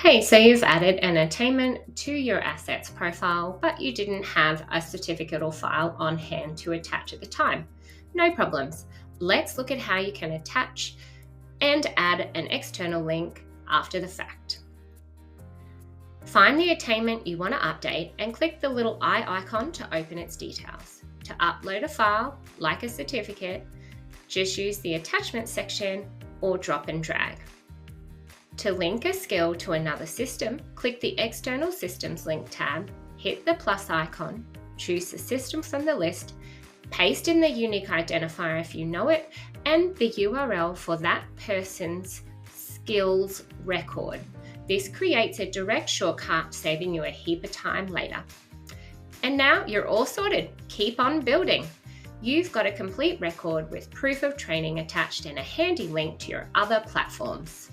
Hey, so you've added an attainment to your assets profile, but you didn't have a certificate or file on hand to attach at the time. No problems. Let's look at how you can attach and add an external link after the fact. Find the attainment you want to update and click the little eye icon to open its details. To upload a file, like a certificate, just use the attachment section or drop and drag. To link a skill to another system, click the External Systems Link tab, hit the plus icon, choose the system from the list, paste in the unique identifier if you know it, and the URL for that person's skills record. This creates a direct shortcut, saving you a heap of time later. And now you're all sorted. Keep on building. You've got a complete record with proof of training attached and a handy link to your other platforms.